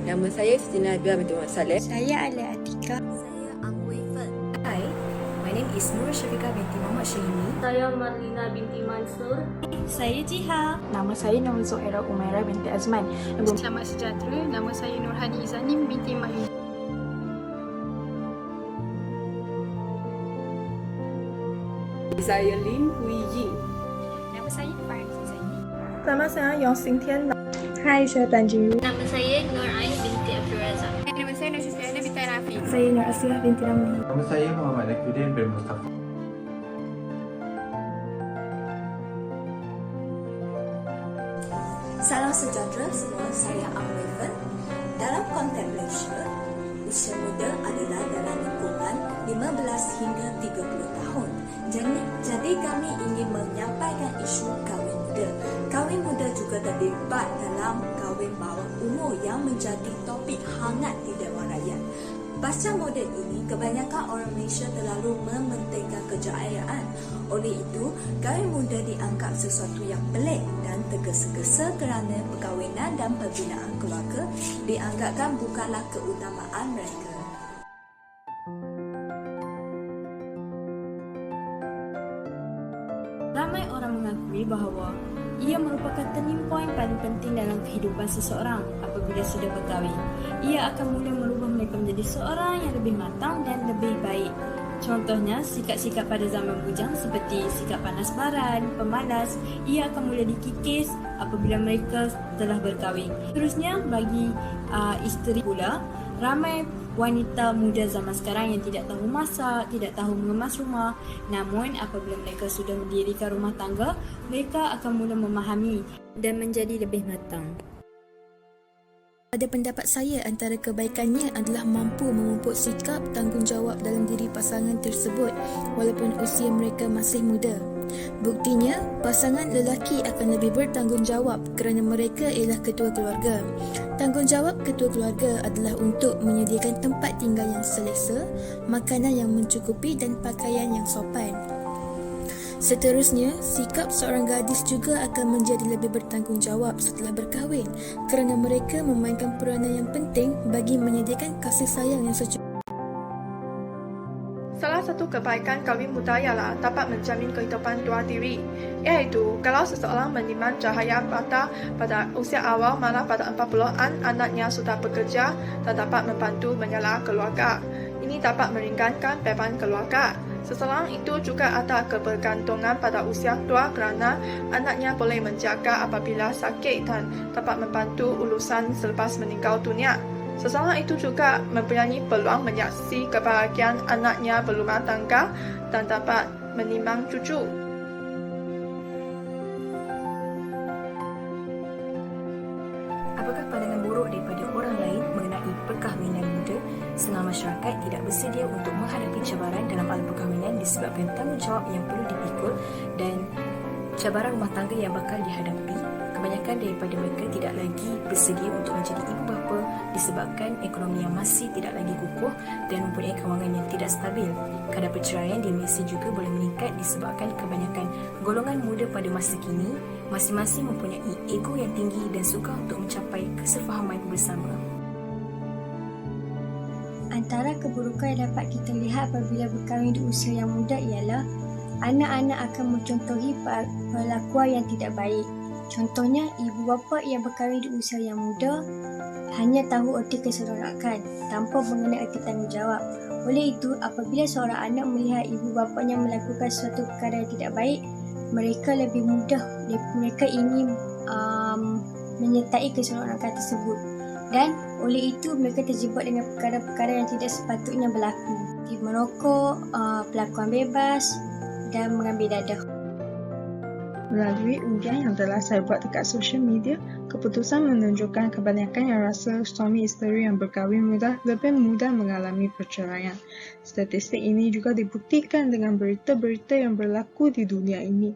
Nama saya Siti Nabila binti Muhammad Saleh. Saya Alia Atika. Saya Angwei Fen. Hi, my name is Nur Syafiqah binti Muhammad Syahimi. Saya Marlina binti Mansur. Saya Jiha. Nama saya Nur Zuhairah Umairah binti Azman. Selamat sejahtera, nama saya Nurhani Izanim binti Mahir. Saya Lin Hui Ying. Nama saya Faris Zaini. Nama saya Yong Xing Tian. Hai, saya Tan Jin Yu. Nama saya Nur Ain binti Abdul Razak. Nama saya Nasifiana binti Rafi. Saya Nur Asiah binti Ramli. Nama saya Muhammad Nakiuddin bin Mustafa. Salam sejahtera semua, saya Angwei Fen. Dalam konteks Malaysia, usia muda adalah dalam lingkungan 15 hingga 30 tahun. Jadi kami ingin menyampaikan isu kahwin muda. Kahwin muda juga terlibat dalam kahwin bawah umur yang menjadi topik hangat di Dewan Rakyat. Pasca moden ini, kebanyakan orang Malaysia terlalu mementingkan kejayaan. Oleh itu, kahwin muda dianggap sesuatu yang pelik dan tergesa-gesa kerana perkahwinan dan pembinaan keluarga dianggapkan bukanlah keutamaan mereka. Ramai orang mengakui bahawa ia merupakan turning point paling penting dalam kehidupan seseorang apabila sudah berkahwin. Ia akan mula merubah mereka menjadi seorang yang lebih matang dan lebih baik. Contohnya, sikap-sikap pada zaman bujang seperti sikap panas baran, pemalas, ia akan mula dikikis apabila mereka telah berkahwin. Terusnya, bagi isteri pula, ramai wanita muda zaman sekarang yang tidak tahu masak, tidak tahu mengemas rumah. Namun apabila mereka sudah mendirikan rumah tangga, mereka akan mula memahami dan menjadi lebih matang. Pada pendapat saya, antara kebaikannya adalah mampu memupuk sikap tanggungjawab dalam diri pasangan tersebut walaupun usia mereka masih muda. Buktinya, pasangan lelaki akan lebih bertanggungjawab kerana mereka ialah ketua keluarga. Tanggungjawab ketua keluarga adalah untuk menyediakan tempat tinggal yang selesa, makanan yang mencukupi dan pakaian yang sopan. Seterusnya, sikap seorang gadis juga akan menjadi lebih bertanggungjawab setelah berkahwin kerana mereka memainkan peranan yang penting bagi menyediakan kasih sayang yang secukup. Salah satu kebaikan kahwin muda ialah dapat menjamin kehidupan dua diri, iaitu kalau seseorang menimbang cahaya mata pada usia awal malah pada 40-an anaknya sudah bekerja dan dapat membantu mengelola keluarga. Ini dapat meringankan beban keluarga. Seseorang itu juga ada kebergantungan pada usia tua kerana anaknya boleh menjaga apabila sakit dan dapat membantu urusan selepas meninggal dunia. Seseorang itu juga mempunyai peluang menyaksikan kebahagiaan anaknya berumah tangga dan dapat menimbang cucu. Apakah pandangan buruk daripada orang lain mengenai perkahwinan muda? Setengah masyarakat tidak bersedia untuk menghadapi cabaran dalam alam perkahwinan disebabkan tanggungjawab yang perlu dipikul dan cabaran rumah tangga yang bakal dihadapi. Kebanyakan daripada mereka tidak lagi bersedia untuk menjadi ibu bapa disebabkan ekonomi yang masih tidak lagi kukuh dan mempunyai kewangan yang tidak stabil. Kadar perceraian di Malaysia juga boleh meningkat disebabkan kebanyakan golongan muda pada masa kini masing-masing mempunyai ego yang tinggi dan suka untuk mencapai kesefahaman bersama. Antara keburukan yang dapat kita lihat apabila berkahwin di usia yang muda ialah anak-anak akan mencontohi perlakuan yang tidak baik. Contohnya, ibu bapa yang berkahwin di usia yang muda hanya tahu erti keseronokan tanpa mengenai erti tanggungjawab. Oleh itu, apabila seorang anak melihat ibu bapanya melakukan suatu perkara yang tidak baik, mereka lebih mudah, mereka ingin menyertai keseronokan tersebut. Dan oleh itu mereka terjebak dengan perkara-perkara yang tidak sepatutnya berlaku, seperti merokok, pelakuan bebas dan mengambil dadah. Melalui undian yang telah saya buat dekat social media, keputusan menunjukkan kebanyakan yang rasa suami isteri yang berkahwin muda lebih mudah mengalami perceraian. Statistik ini juga dibuktikan dengan berita-berita yang berlaku di dunia ini.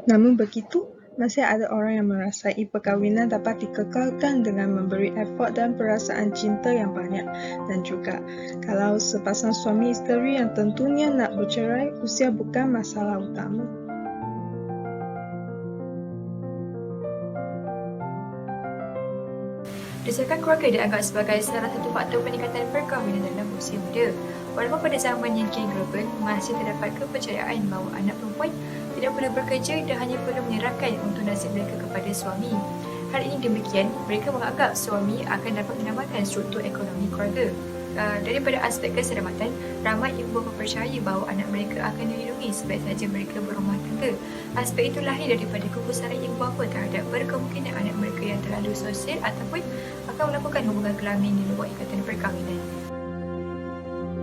Namun begitu, masih ada orang yang merasai perkahwinan dapat dikekalkan dengan memberi effort dan perasaan cinta yang banyak. Dan juga, kalau sepasang suami isteri yang tentunya nak bercerai, usia bukan masalah utama. Desakan keluarga dianggap sebagai salah satu faktor peningkatan perkahwinan dalam usia muda. Walaupun pada zaman yang kian global, masih terdapat kepercayaan bahawa anak perempuan tidak perlu bekerja dan hanya perlu menyerahkan untuk nasib mereka kepada suami. Hal ini demikian, mereka menganggap suami akan dapat menambahkan struktur ekonomi keluarga. Daripada aspek keselamatan, ramai ibu bapa percaya bahawa anak mereka akan dilindungi sebaik saja mereka berumah tangga. Aspek itu lahir daripada kegusaran ibu bapa terhadap berkemungkinan anak mereka yang terlalu sosial ataupun akan melakukan hubungan kelamin di luar ikatan perkahwinan.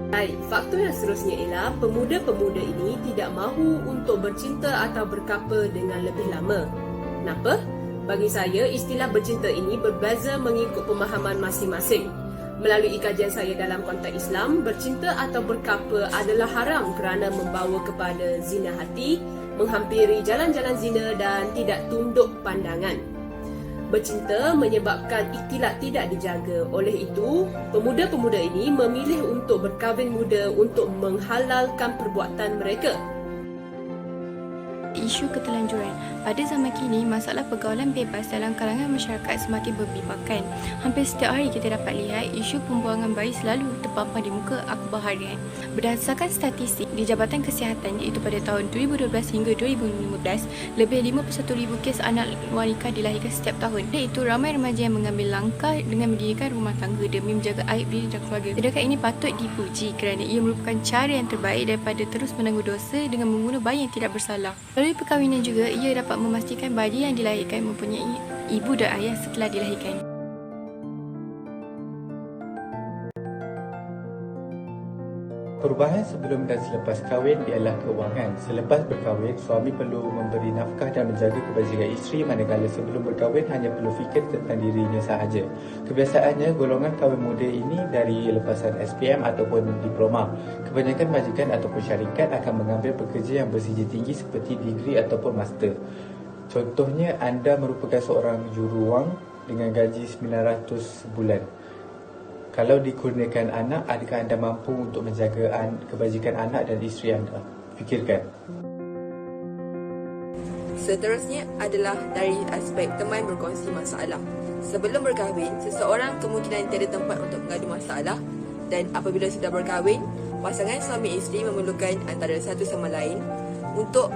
Baik, faktor yang seterusnya ialah pemuda-pemuda ini tidak mahu untuk bercinta atau berkapa dengan lebih lama. Kenapa? Bagi saya, istilah bercinta ini berbeza mengikut pemahaman masing-masing. Melalui kajian saya dalam konteks Islam, bercinta atau berkapa adalah haram kerana membawa kepada zina hati, menghampiri jalan-jalan zina dan tidak tunduk pandangan. Bercinta menyebabkan ikhtilat tidak dijaga. Oleh itu, pemuda-pemuda ini memilih untuk berkahwin muda untuk menghalalkan perbuatan mereka. Isu ketelanjuran. Pada zaman kini, masalah pergaulan bebas dalam kalangan masyarakat semakin berbimbangkan. Hampir setiap hari kita dapat lihat isu pembuangan bayi selalu terpampang di muka akhbar harian. Berdasarkan statistik di Jabatan Kesihatan iaitu pada tahun 2012 hingga 2015, lebih 51,000 kes anak wanita dilahirkan setiap tahun. Iaitu ramai remaja yang mengambil langkah dengan mendirikan rumah tangga demi menjaga aib diri dan keluarga. Tindakan ini patut dipuji kerana ia merupakan cara yang terbaik daripada terus menanggung dosa dengan membunuh bayi yang tidak bersalah. Melalui perkahwinan juga, ia dapat memastikan bayi yang dilahirkan mempunyai ibu dan ayah setelah dilahirkan. Perubahan sebelum dan selepas kahwin ialah keuangan. Selepas berkahwin, suami perlu memberi nafkah dan menjaga kebajikan isteri, manakala sebelum berkahwin hanya perlu fikir tentang dirinya sahaja. Kebiasaannya, golongan kahwin muda ini dari lepasan SPM ataupun diploma. Kebanyakan majikan ataupun syarikat akan mengambil pekerja yang bersijil tinggi seperti degree ataupun master. Contohnya, anda merupakan seorang juruwang dengan gaji 900 sebulan. Kalau dikurniakan anak, adakah anda mampu untuk menjaga kebajikan anak dan isteri anda? Fikirkan. Seterusnya adalah dari aspek teman berkongsi masalah. Sebelum berkahwin, seseorang kemungkinan tiada tempat untuk mengadu masalah, dan apabila sudah berkahwin, pasangan suami isteri memerlukan antara satu sama lain untuk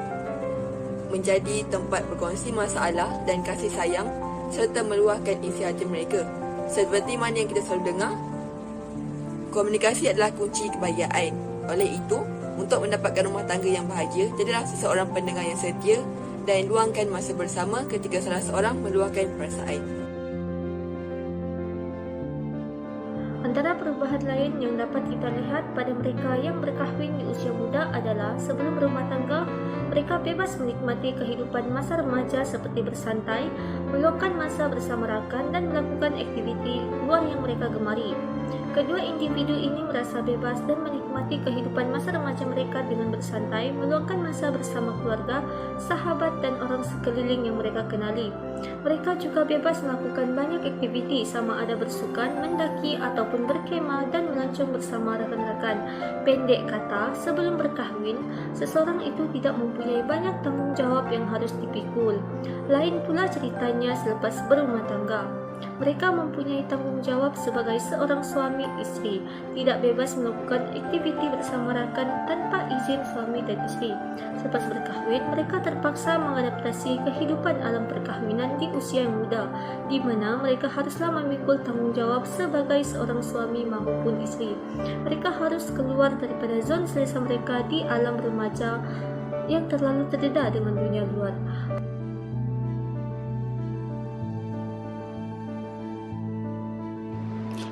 menjadi tempat berkongsi masalah dan kasih sayang serta meluahkan isi hati mereka. Seperti mana yang kita selalu dengar, komunikasi adalah kunci kebahagiaan. Oleh itu, untuk mendapatkan rumah tangga yang bahagia, jadilah seseorang pendengar yang setia dan luangkan masa bersama ketika salah seorang meluahkan perasaan. Antara perubahan lain yang dapat kita lihat pada mereka yang berkahwin di usia muda adalah sebelum berumah tangga, mereka bebas menikmati kehidupan masa remaja seperti bersantai, meluangkan masa bersama rakan dan melakukan aktiviti luar yang mereka gemari. Kedua individu ini merasa bebas dan menikmati kehidupan masa remaja mereka dengan bersantai, meluangkan masa bersama keluarga, sahabat dan orang sekeliling yang mereka kenali. Mereka juga bebas melakukan banyak aktiviti sama ada bersukan, mendaki ataupun berkemah dan melancong bersama rakan-rakan. Pendek kata, sebelum berkahwin, seseorang itu tidak mempunyai banyak tanggungjawab yang harus dipikul. Lain pula ceritanya selepas berumah tangga. Mereka mempunyai tanggungjawab sebagai seorang suami isteri, tidak bebas melakukan aktiviti bersama rakan tanpa izin suami dan isteri. Selepas berkahwin, mereka terpaksa mengadaptasi kehidupan alam perkahwinan di usia yang muda, di mana mereka haruslah memikul tanggungjawab sebagai seorang suami maupun isteri. Mereka harus keluar daripada zon selesa mereka di alam remaja yang terlalu terdedah dengan dunia luar.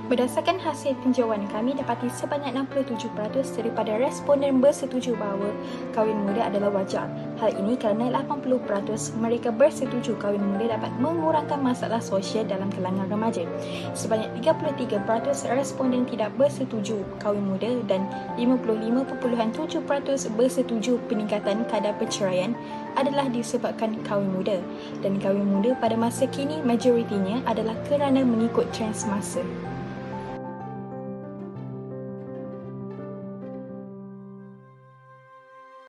Berdasarkan hasil tinjauan kami dapati sebanyak 67% daripada responden bersetuju bahawa kahwin muda adalah wajar. Hal ini kerana 80% mereka bersetuju kahwin muda dapat mengurangkan masalah sosial dalam kalangan remaja. Sebanyak 33% responden tidak bersetuju kahwin muda dan 55.7% bersetuju peningkatan kadar perceraian adalah disebabkan kahwin muda. Dan kahwin muda pada masa kini majoritinya adalah kerana mengikut trend semasa.